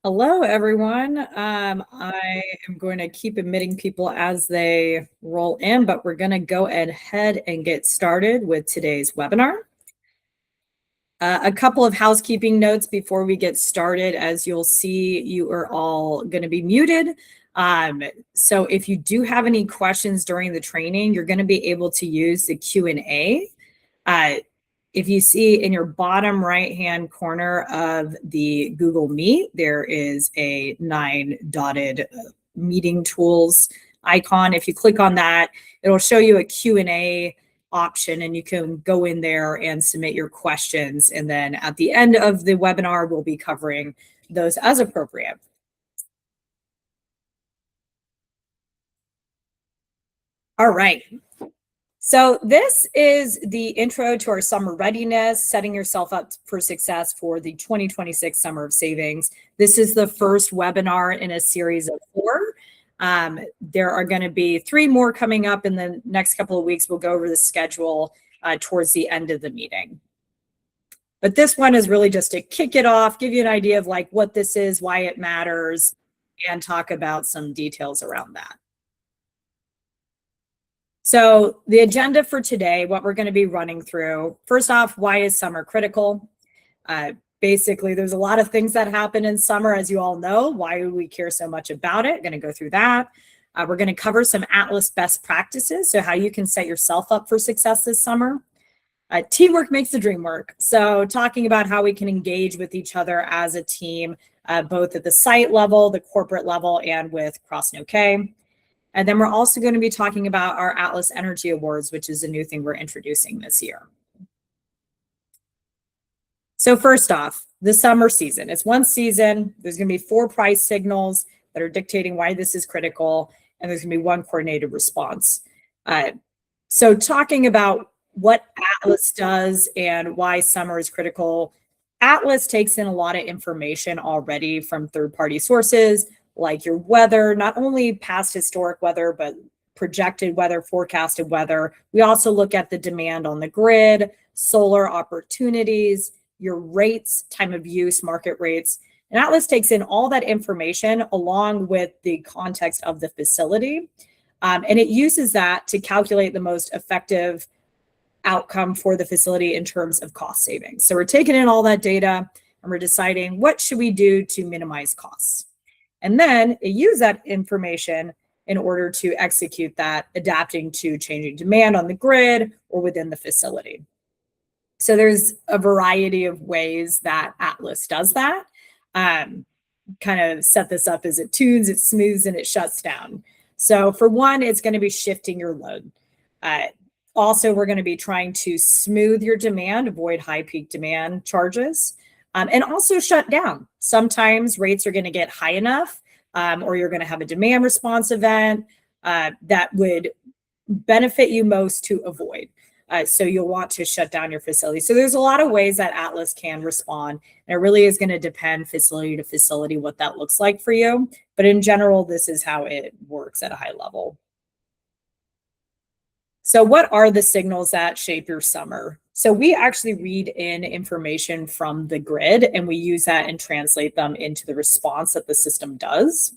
Hello, everyone. I am going to keep admitting people as they roll in, but we're going to go ahead and get started with today's webinar. A couple of housekeeping notes before we get started. As you'll see, you are all going to be muted. So if you do have any questions during the training, you're going to be able to use the Q&A. If you see in your bottom right-hand corner of the Google Meet, there is a 9-dotted meeting tools icon. If you click on that, it'll show you a Q&A option, and you can go in there and submit your questions. And then at the end of the webinar, we'll be covering those as appropriate. All right. So this is the intro to our summer readiness, setting yourself up for success for the 2026 Summer of Savings. This is the first webinar in a series of 4. There are going to be 3 more coming up in the next couple of weeks. We'll go over the schedule towards the end of the meeting. But this one is really just to kick it off, give you an idea of like what this is, why it matters, and talk about some details around that. So the agenda for today, what we're going to be running through, first off, why is summer critical? Basically, there's a lot of things that happen in summer, as you all know. Why do we care so much about it? Going to go through that. We're going to cover some Atlas best practices, so how you can set yourself up for success this summer. Teamwork makes the dream work. So talking about how we can engage with each other as a team, both at the site level, the corporate level, and with CrossnoKaye. And then we're also going to be talking about our Atlas Energy Awards, which is a new thing we're introducing this year. So first off, the summer season. It's one season. There's going to be 4 price signals that are dictating why this is critical, and there's going to be 1 coordinated response. So talking about what Atlas does and why summer is critical, Atlas takes in a lot of information already from third-party sources, like your weather, not only past historic weather, but projected weather, forecasted weather. We also look at the demand on the grid, solar opportunities, your rates, time of use, market rates. And Atlas takes in all that information along with the context of the facility. And it uses that to calculate the most effective outcome for the facility in terms of cost savings. So we're taking in all that data and we're deciding what should we do to minimize costs. And then it uses that information in order to execute that, adapting to changing demand on the grid or within the facility. So there's a variety of ways that Atlas does that. Kind of set this up as it tunes, it smooths, and it shuts down. So for one, it's going to be shifting your load. Also, we're going to be trying to smooth your demand, avoid high peak demand charges. And also shut down. Sometimes rates are going to get high enough, or you're going to have a demand response event that would benefit you most to avoid. So you'll want to shut down your facility. So there's a lot of ways that Atlas can respond. And it really is going to depend facility to facility what that looks like for you. But in general, this is how it works at a high level. So what are the signals that shape your summer? So we actually read in information from the grid, and we use that and translate them into the response that the system does.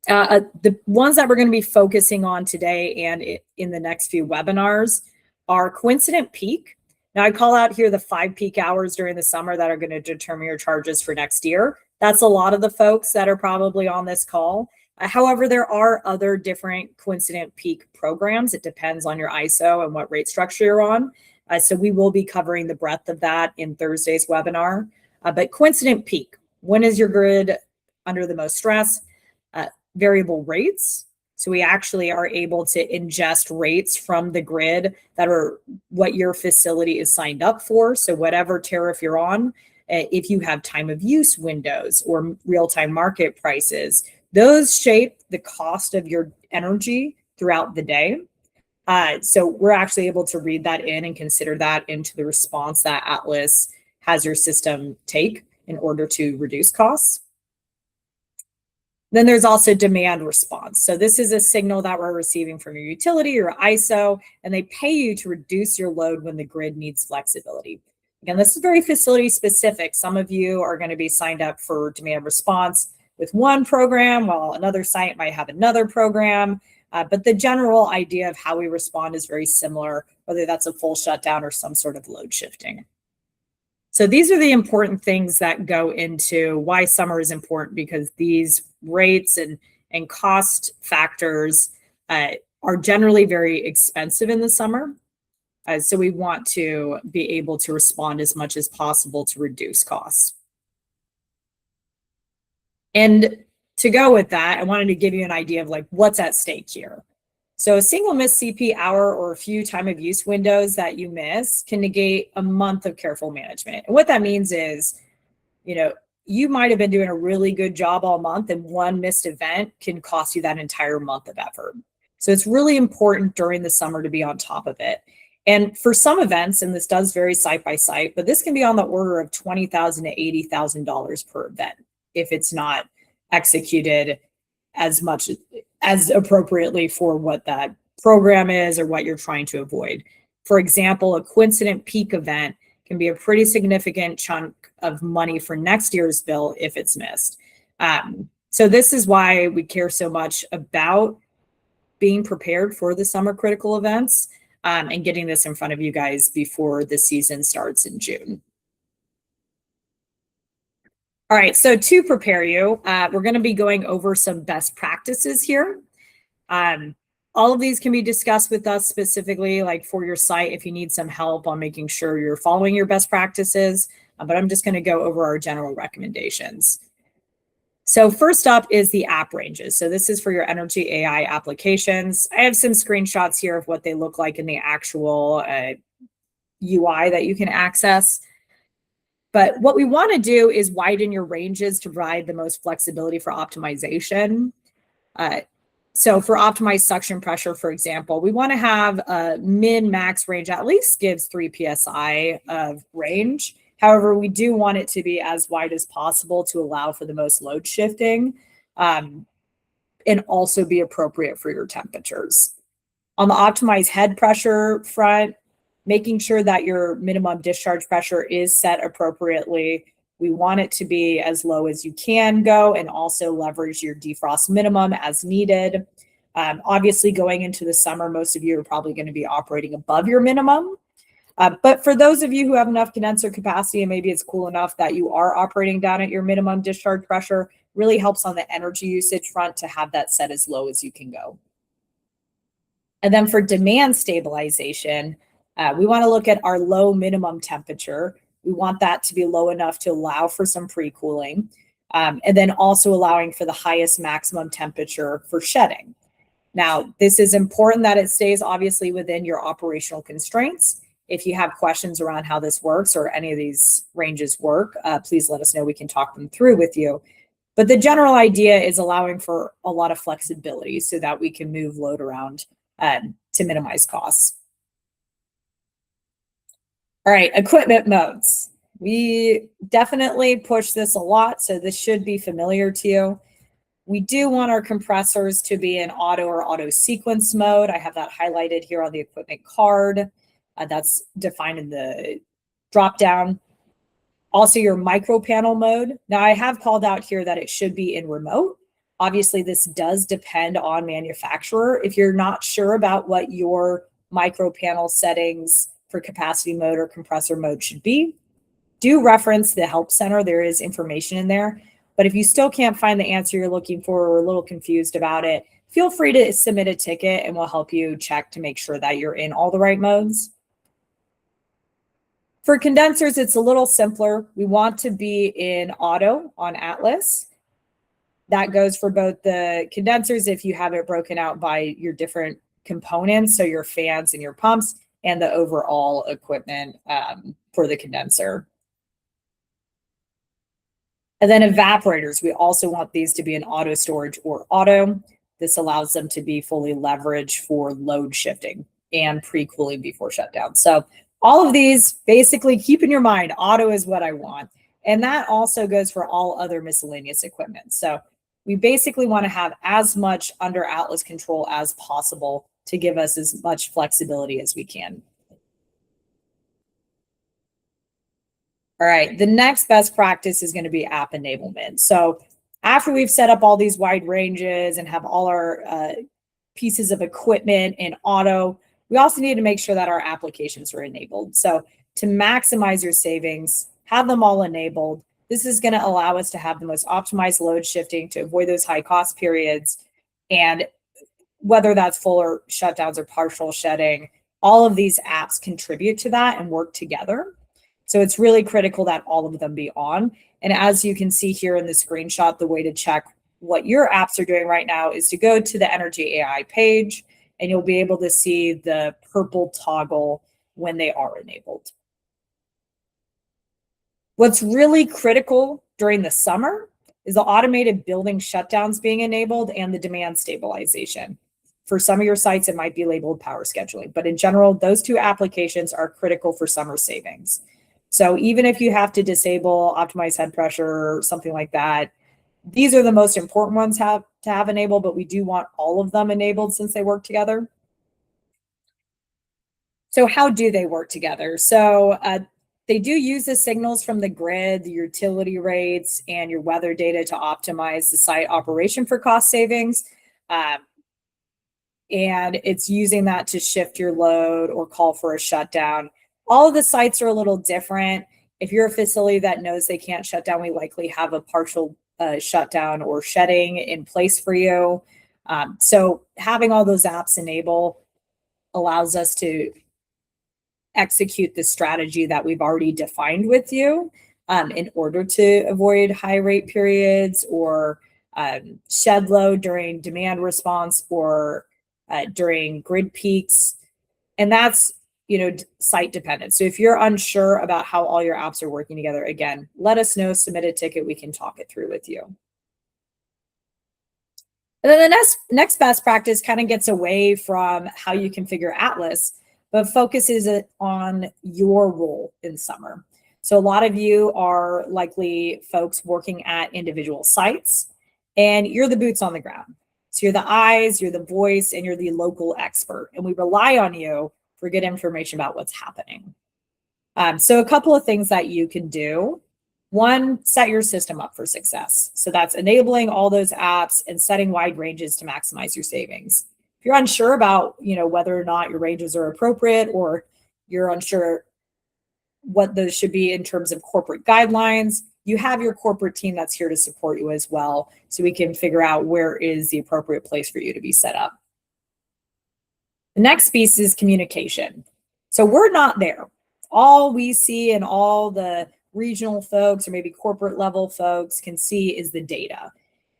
The ones that we're going to be focusing on today and in the next few webinars are coincident peak. Now I call out here the 5 peak hours during the summer that are going to determine your charges for next year. That's a lot of the folks that are probably on this call. However, there are other different coincident peak programs. It depends on your ISO and what rate structure you're on. So we will be covering the breadth of that in Thursday's webinar. But coincident peak, when is your grid under the most stress? Variable rates. So we actually are able to ingest rates from the grid that are what your facility is signed up for. So whatever tariff you're on, if you have time of use windows or real-time market prices, those shape the cost of your energy throughout the day. So we're actually able to read that in and consider that into the response that Atlas has your system take in order to reduce costs. Then there's also demand response. So this is a signal that we're receiving from your utility or ISO, and they pay you to reduce your load when the grid needs flexibility. Again, this is very facility specific. Some of you are going to be signed up for demand response with one program, while another site might have another program. But the general idea of how we respond is very similar, whether that's a full shutdown or some sort of load shifting. So these are the important things that go into why summer is important, because these rates and cost factors are generally very expensive in the summer. So we want to be able to respond as much as possible to reduce costs. And to go with that, I wanted to give you an idea of like what's at stake here. So a single missed CP hour or a few time of use windows that you miss can negate a month of careful management. And what that means is, you might have been doing a really good job all month, and one missed event can cost you that entire month of effort. So it's really important during the summer to be on top of it. And for some events, and this does vary site by site, but this can be on the order of $20,000 to $80,000 per event if it's not executed as much as appropriately for what that program is or what you're trying to avoid. For example, a coincident peak event can be a pretty significant chunk of money for next year's bill if it's missed. So this is why we care so much about being prepared for the summer critical events and getting this in front of you guys before the season starts in June. All right, so to prepare you, we're going to be going over some best practices here. All of these can be discussed with us specifically, like for your site, if you need some help on making sure you're following your best practices, but I'm just going to go over our general recommendations. So first up is the app ranges. So this is for your Energy AI applications. I have some screenshots here of what they look like in the actual UI that you can access. But what we want to do is widen your ranges to provide the most flexibility for optimization. So for optimized suction pressure, for example, we want to have a min-max range at least gives 3 psi of range. However, we do want it to be as wide as possible to allow for the most load shifting and also be appropriate for your temperatures. On the optimized head pressure front, making sure that your minimum discharge pressure is set appropriately. We want it to be as low as you can go and also leverage your defrost minimum as needed. Obviously, going into the summer, most of you are probably going to be operating above your minimum. But for those of you who have enough condenser capacity and maybe it's cool enough that you are operating down at your minimum discharge pressure, really helps on the energy usage front to have that set as low as you can go. And then for demand stabilization, we want to look at our low minimum temperature. We want that to be low enough to allow for some pre-cooling, and then also allowing for the highest maximum temperature for shedding. Now, this is important that it stays obviously within your operational constraints. If you have questions around how this works or any of these ranges work, please let us know. We can talk them through with you. But the general idea is allowing for a lot of flexibility so that we can move load around to minimize costs. All right, equipment modes. We definitely push this a lot, so this should be familiar to you. We do want our compressors to be in auto or auto sequence mode. I have that highlighted here on the equipment card. That's defined in the drop-down. Also your micro panel mode. Now I have called out here that it should be in remote. Obviously this does depend on manufacturer. If you're not sure about what your micro panel settings for capacity mode or compressor mode should be, do reference the help center. There is information in there. But if you still can't find the answer you're looking for or a little confused about it, feel free to submit a ticket and we'll help you check to make sure that you're in all the right modes. For condensers, it's a little simpler. We want to be in auto on Atlas. That goes for both the condensers if you have it broken out by your different components, so your fans and your pumps, and the overall equipment for the condenser. And then evaporators, we also want these to be in auto storage or auto. This allows them to be fully leveraged for load shifting and pre-cooling before shutdown. So all of these, basically keep in your mind, auto is what I want. And that also goes for all other miscellaneous equipment. So we basically want to have as much under Atlas control as possible to give us as much flexibility as we can. All right, the next best practice is going to be app enablement. So after we've set up all these wide ranges and have all our pieces of equipment in auto, we also need to make sure that our applications are enabled. So to maximize your savings, have them all enabled. This is going to allow us to have the most optimized load shifting to avoid those high cost periods. And whether that's full or shutdowns or partial shedding, all of these apps contribute to that and work together. So it's really critical that all of them be on. And as you can see here in the screenshot, the way to check what your apps are doing right now is to go to the Energy AI page, and you'll be able to see the purple toggle when they are enabled. What's really critical during the summer is the automated building shutdowns being enabled and the demand stabilization. For some of your sites, it might be labeled power scheduling, but in general, those two applications are critical for summer savings. So even if you have to disable optimize head pressure or something like that, these are the most important ones to have enabled, but we do want all of them enabled since they work together. So how do they work together? So they do use the signals from the grid, the utility rates, and your weather data to optimize the site operation for cost savings. And it's using that to shift your load or call for a shutdown. All of the sites are a little different. If you're a facility that knows they can't shut down, we likely have a partial shutdown or shedding in place for you. So having all those apps enable allows us to execute the strategy that we've already defined with you in order to avoid high rate periods or shed load during demand response or during grid peaks. And that's, site dependent. So if you're unsure about how all your apps are working together, again, let us know, submit a ticket, we can talk it through with you. And then the next best practice kind of gets away from how you configure Atlas, but focuses on your role in summer. So a lot of you are likely folks working at individual sites, and you're the boots on the ground. So you're the eyes, you're the voice, and you're the local expert. And we rely on you for good information about what's happening. So a couple of things that you can do. One, set your system up for success. So that's enabling all those apps and setting wide ranges to maximize your savings. If you're unsure about, whether or not your ranges are appropriate, or you're unsure what those should be in terms of corporate guidelines, you have your corporate team that's here to support you as well. So we can figure out where is the appropriate place for you to be set up. The next piece is communication. So we're not there. All we see and all the regional folks or maybe corporate level folks can see is the data.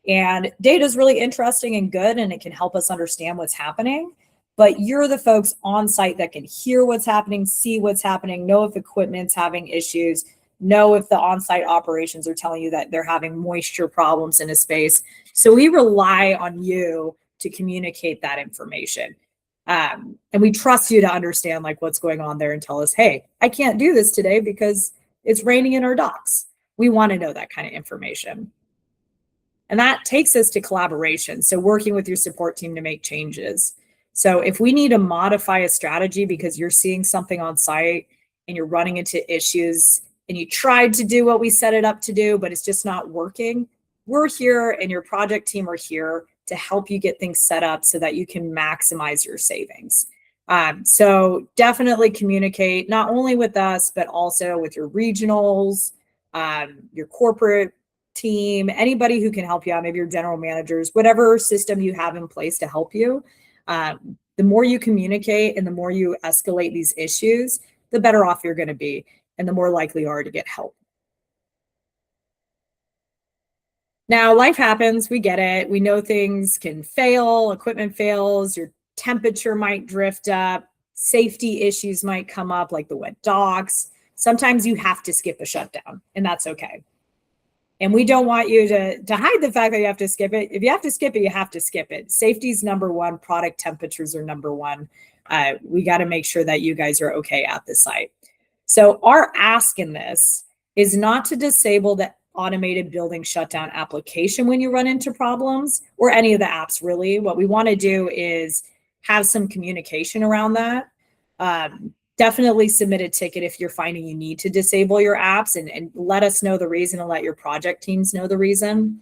And data is really interesting and good, and it can help us understand what's happening. But you're the folks on site that can hear what's happening, see what's happening, know if equipment's having issues, know if the on-site operations are telling you that they're having moisture problems in a space. So we rely on you to communicate that information. And we trust you to understand what's going on there and tell us, hey, I can't do this today because it's raining in our docks. We want to know that kind of information. And that takes us to collaboration. So working with your support team to make changes. So if we need to modify a strategy because you're seeing something on site and you're running into issues and you tried to do what we set it up to do, but it's just not working, we're here and your project team are here to help you get things set up so that you can maximize your savings. So definitely communicate not only with us, but also with your regionals, your corporate team, anybody who can help you out, maybe your general managers, whatever system you have in place to help you. The more you communicate and the more you escalate these issues, the better off you're going to be and the more likely you are to get help. Now, life happens. We get it. We know things can fail. Equipment fails. Your temperature might drift up. Safety issues might come up, like the wet docks. Sometimes you have to skip a shutdown, and that's okay. And we don't want you to hide the fact that you have to skip it. If you have to skip it, you have to skip it. Safety is number one. Product temperatures are number one. We got to make sure that you guys are okay at the site. So our ask in this is not to disable the automated building shutdown application when you run into problems, or any of the apps really. What we want to do is have some communication around that. definitely submit a ticket if you're finding you need to disable your apps, and let us know the reason, and let your project teams know the reason.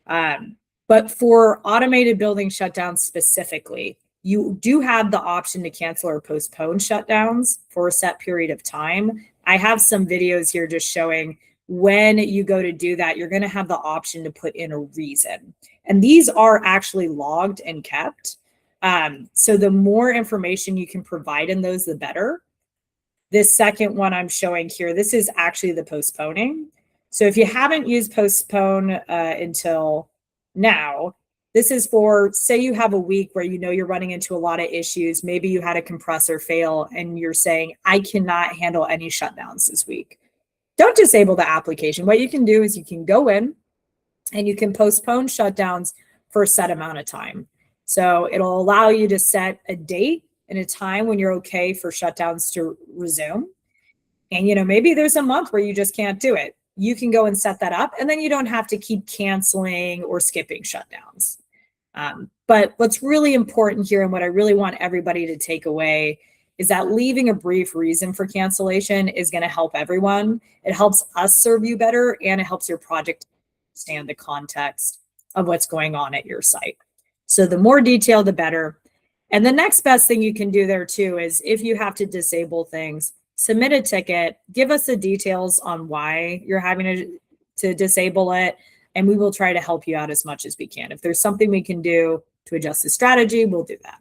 But for automated building shutdowns specifically, you do have the option to cancel or postpone shutdowns for a set period of time. I have some videos here just showing when you go to do that, you're going to have the option to put in a reason. And these are actually logged and kept. So the more information you can provide in those, the better. This second one I'm showing here, this is actually the postponing. So if you haven't used postpone until now, this is for, say you have a week where you know you're running into a lot of issues. Maybe you had a compressor fail and you're saying, I cannot handle any shutdowns this week. Don't disable the application. What you can do is you can go in and you can postpone shutdowns for a set amount of time. So it'll allow you to set a date and a time when you're okay for shutdowns to resume. And, you know, maybe there's a month where you just can't do it. You can go and set that up, and then you don't have to keep canceling or skipping shutdowns. But what's really important here, and what I really want everybody to take away, is that leaving a brief reason for cancellation is going to help everyone. It helps us serve you better, and it helps your project understand the context of what's going on at your site. So the more detail, the better. And the next best thing you can do there too is, if you have to disable things, submit a ticket, give us the details on why you're having to disable it, and we will try to help you out as much as we can. If there's something we can do to adjust the strategy, we'll do that.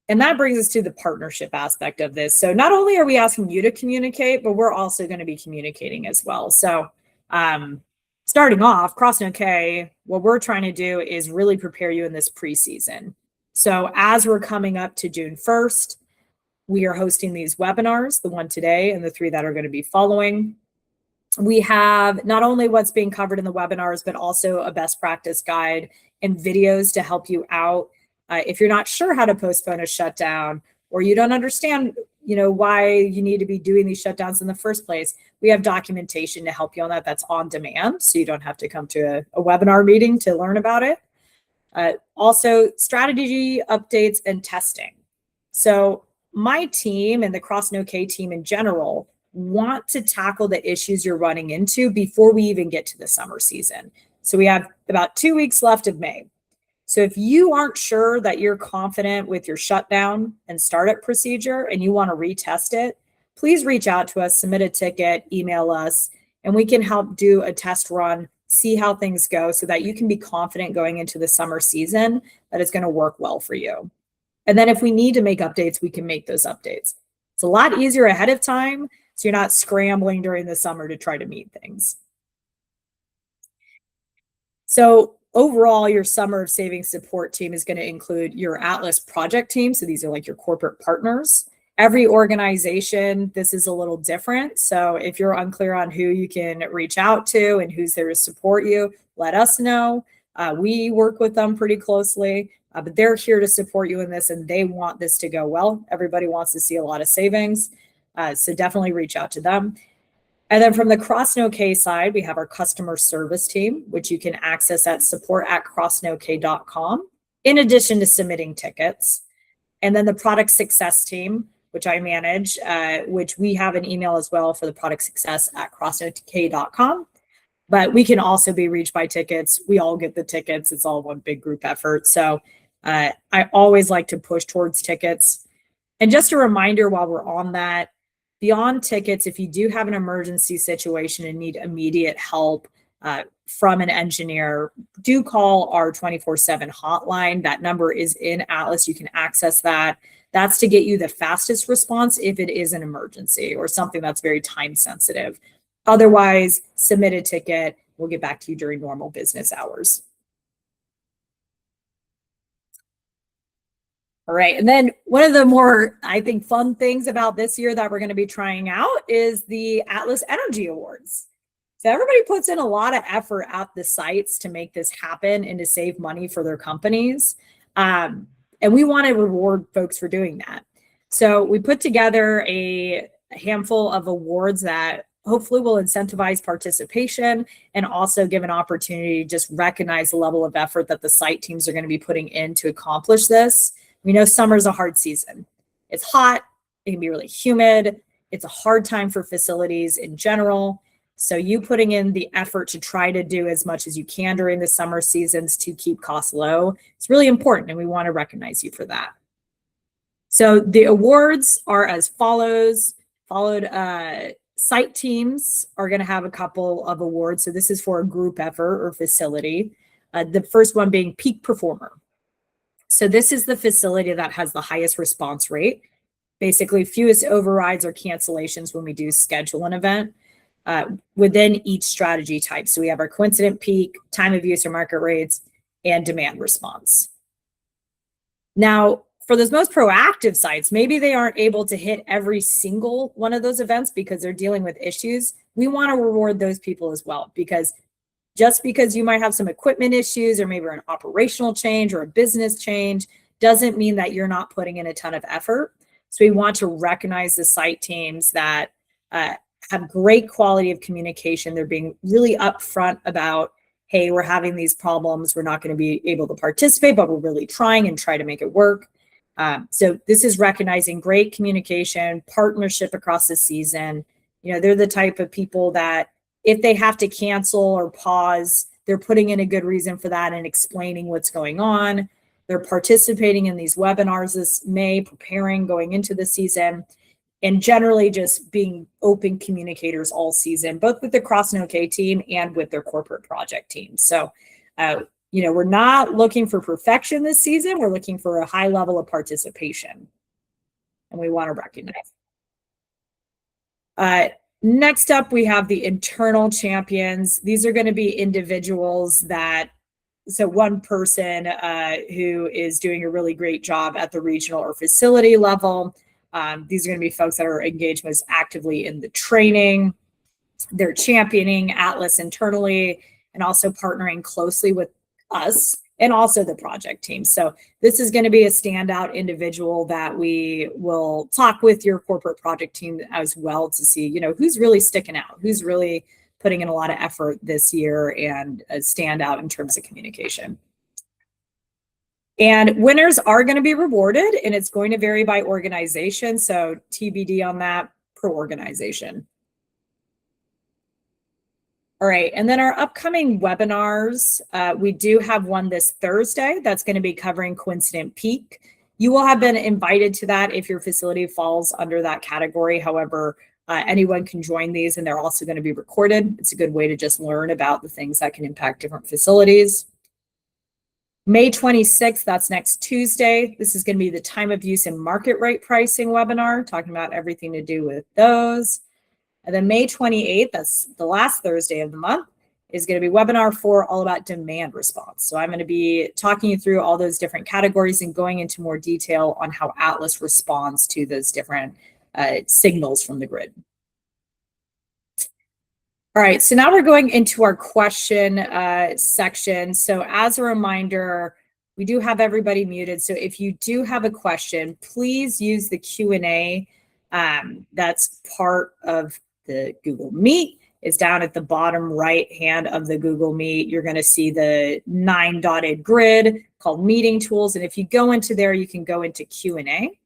And that brings us to the partnership aspect of this. So not only are we asking you to communicate, but we're also going to be communicating as well. So starting off, CrossnoKaye, what we're trying to do is really prepare you in this preseason. So as we're coming up to June 1st, we are hosting these webinars, the one today and the 3 that are going to be following. We have not only what's being covered in the webinars, but also a best practice guide and videos to help you out. If you're not sure how to postpone a shutdown, or you don't understand, you know, why you need to be doing these shutdowns in the first place, we have documentation to help you on that. That's on demand, so you don't have to come to a webinar meeting to learn about it. Also, strategy updates and testing. So my team and the CrossnoKaye team in general want to tackle the issues you're running into before we even get to the summer season. So we have about 2 weeks left of May. So if you aren't sure that you're confident with your shutdown and startup procedure and you want to retest it, please reach out to us, submit a ticket, email us, and we can help do a test run, see how things go, so that you can be confident going into the summer season that it's going to work well for you. And then if we need to make updates, we can make those updates. It's a lot easier ahead of time, so you're not scrambling during the summer to try to meet things. So overall, your Summer of Savings support team is going to include your Atlas project team. So these are like your corporate partners. Every organization, this is a little different. So if you're unclear on who you can reach out to and who's there to support you, let us know. We work with them pretty closely, but they're here to support you in this, and they want this to go well. Everybody wants to see a lot of savings. So definitely reach out to them. And then from the CrossnoKaye side, we have our customer service team, which you can access at support@crossnokaye.com, in addition to submitting tickets. And then the product success team, which I manage, which we have an email as well for the product success at CrossnoKaye.com. But we can also be reached by tickets. We all get the tickets. It's all one big group effort. So I always like to push towards tickets. And just a reminder while we're on that, beyond tickets, if you do have an emergency situation and need immediate help from an engineer, do call our 24/7 hotline. That number is in Atlas. You can access that. That's to get you the fastest response if it is an emergency or something that's very time sensitive. Otherwise, submit a ticket. We'll get back to you during normal business hours. All right. And then one of the more, I think, fun things about this year that we're going to be trying out is the Atlas Energy Awards. So everybody puts in a lot of effort at the sites to make this happen and to save money for their companies. And we want to reward folks for doing that. So we put together a handful of awards that hopefully will incentivize participation and also give an opportunity to just recognize the level of effort that the site teams are going to be putting in to accomplish this. We know summer's a hard season. It's hot, it can be really humid, it's a hard time for facilities in general. So you putting in the effort to try to do as much as you can during the summer seasons to keep costs low, it's really important, and we want to recognize you for that. So the awards are as follows. Site teams are going to have a couple of awards. So this is for a group effort or facility. The first one being peak performer. So this is the facility that has the highest response rate, basically fewest overrides or cancellations when we do schedule an event within each strategy type. So we have our coincident peak, time of use or market rates, and demand response. Now, for those most proactive sites, maybe they aren't able to hit every single one of those events because they're dealing with issues. We want to reward those people as well, because just because you might have some equipment issues or maybe an operational change or a business change doesn't mean that you're not putting in a ton of effort. So we want to recognize the site teams that have great quality of communication. They're being really upfront about, hey, we're having these problems. We're not going to be able to participate, but we're really trying and try to make it work. So this is recognizing great communication, partnership across the season. You know, they're the type of people that if they have to cancel or pause, they're putting in a good reason for that and explaining what's going on. They're participating in these webinars this May, preparing going into the season, and generally just being open communicators all season, both with the CrossnoKaye team and with their corporate project team. So, you know, we're not looking for perfection this season. We're looking for a high level of participation, and we want to recognize. Next up, we have the internal champions. These are going to be individuals that, so one person who is doing a really great job at the regional or facility level. These are going to be folks that are engaged most actively in the training. They're championing Atlas internally and also partnering closely with us and also the project team. So this is going to be a standout individual that we will talk with your corporate project team as well to see, you know, who's really sticking out, who's really putting in a lot of effort this year and stand out in terms of communication. And winners are going to be rewarded, and it's going to vary by organization. So TBD on that per organization. All right, and then our upcoming webinars, we do have one this Thursday that's going to be covering coincident peak. You will have been invited to that if your facility falls under that category. However, anyone can join these, and they're also going to be recorded. It's a good way to just learn about the things that can impact different facilities. May 26th, that's next Tuesday. This is going to be the time of use and market rate pricing webinar, talking about everything to do with those. And then May 28th, that's the last Thursday of the month, is going to be webinar 4 all about demand response. So I'm going to be talking you through all those different categories and going into more detail on how Atlas responds to those different signals from the grid. All right, so now we're going into our question section. So as a reminder, we do have everybody muted. So if you do have a question, please use the Q&A. That's part of the Google Meet. It's down at the bottom right hand of the Google Meet. You're going to see the 9-dotted grid called Meeting Tools. And if you go into there, you can go into Q&A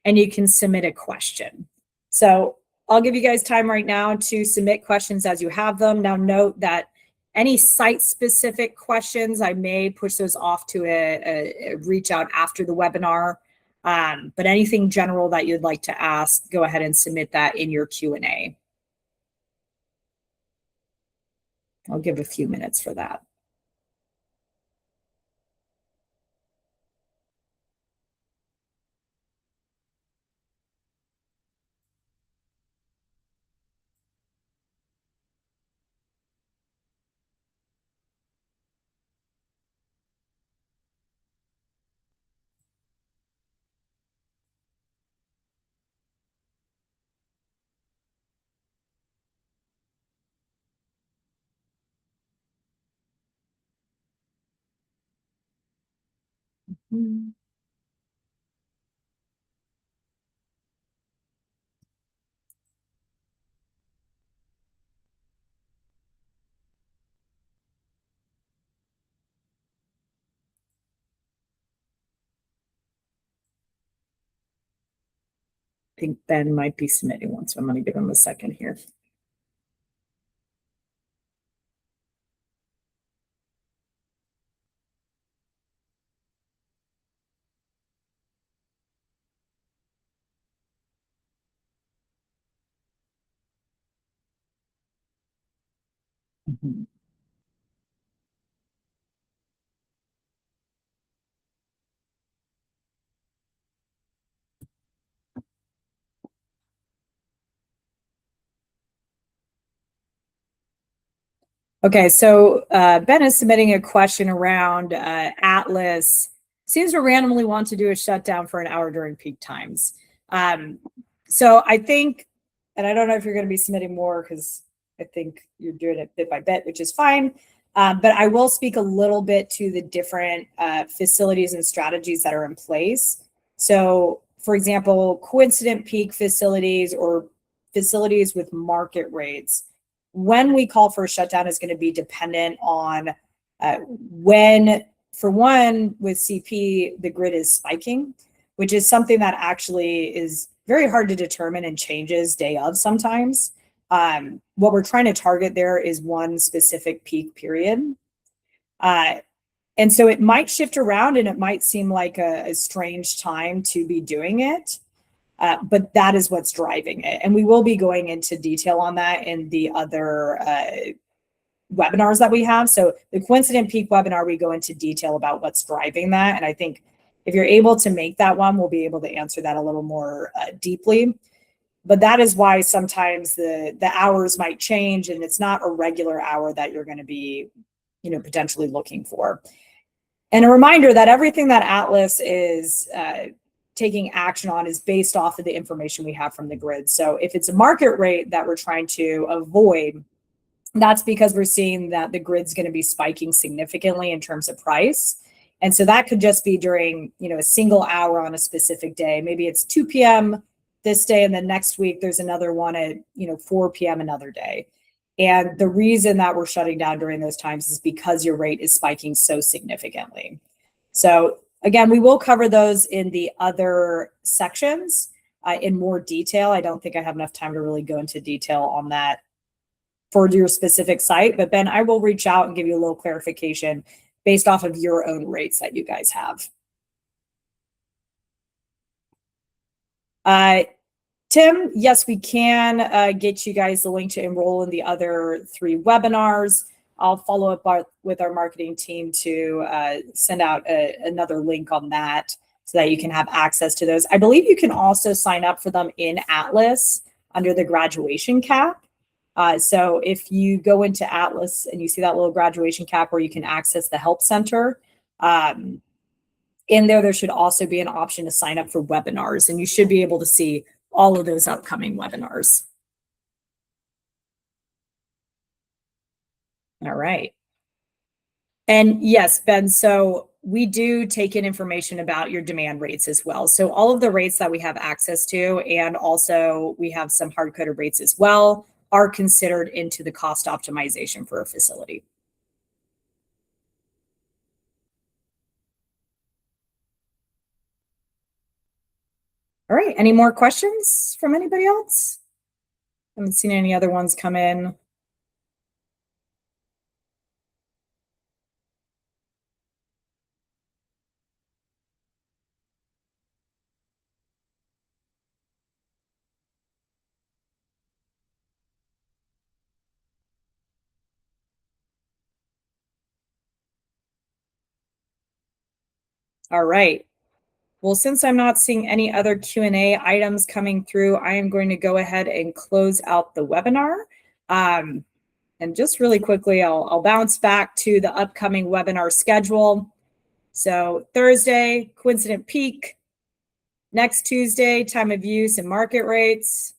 and you can submit a question. So I'll give you guys time right now to submit questions as you have them. Now note that any site-specific questions, I may push those off to a reach out after the webinar. But anything general that you'd like to ask, go ahead and submit that in your Q&A. I'll give a few minutes for that. Mm-hmm. think Ben might be submitting one, so I'm going to give him a second here. Mhm. Okay, so Ben is submitting a question around Atlas. Seems to randomly want to do a shutdown for an hour during peak times. So I think, and I don't know if you're going to be submitting more because I think you're doing it bit by bit, which is fine. But I will speak a little bit to the different facilities and strategies that are in place. So, for example, coincident peak facilities or facilities with market rates, when we call for a shutdown is going to be dependent on when, for one, with CP, the grid is spiking, which is something that actually is very hard to determine and changes day of sometimes. What we're trying to target there is one specific peak period. And so it might shift around and it might seem like a strange time to be doing it. But that is what's driving it. And we will be going into detail on that in the other webinars that we have. So the coincident peak webinar, we go into detail about what's driving that. And I think if you're able to make that one, we'll be able to answer that a little more deeply. But that is why sometimes the hours might change and it's not a regular hour that you're going to be, potentially looking for. And a reminder that everything that Atlas is taking action on is based off of the information we have from the grid. So if it's a market rate that we're trying to avoid, that's because we're seeing that the grid's going to be spiking significantly in terms of price. And so that could just be during, a single hour on a specific day. Maybe it's 2 p.m. this day, and then next week there's another one at, 4 p.m. another day. And the reason that we're shutting down during those times is because your rate is spiking so significantly. So again, we will cover those in the other sections in more detail. I don't think I have enough time to really go into detail on that for your specific site, but Ben, I will reach out and give you a little clarification based off of your own rates that you guys have. Tim, yes, we can get you guys the link to enroll in the other 3 webinars. I'll follow up with our marketing team to send out another link on that so that you can have access to those. I believe you can also sign up for them in Atlas under the graduation cap. So if you go into Atlas and you see that little graduation cap where you can access the help center, in there should also be an option to sign up for webinars, and you should be able to see all of those upcoming webinars. All right. And yes, Ben, so we do take in information about your demand rates as well. So all of the rates that we have access to, and also we have some hard-coded rates as well, are considered into the cost optimization for a facility. All right, any more questions from anybody else? Haven't seen any other ones come in. All right. Well, since I'm not seeing any other Q&A items coming through, I am going to go ahead and close out the webinar. And just really quickly, I'll bounce back to the upcoming webinar schedule. So Thursday, coincident peak. Next Tuesday, time of use and market rates.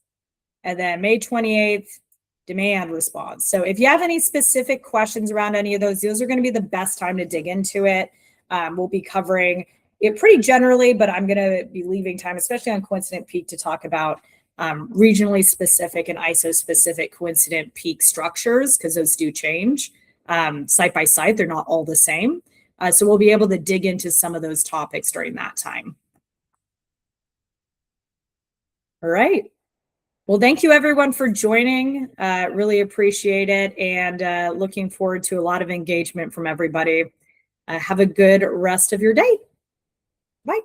And then May 28th, demand response. So if you have any specific questions around any of those are going to be the best time to dig into it. We'll be covering it pretty generally, but I'm going to be leaving time, especially on coincident peak, to talk about regionally specific and ISO specific coincident peak structures, because those do change site by site. They're not all the same. So we'll be able to dig into some of those topics during that time. All right. Well, thank you everyone for joining. Really appreciate it, and looking forward to a lot of engagement from everybody. Have a good rest of your day. Bye.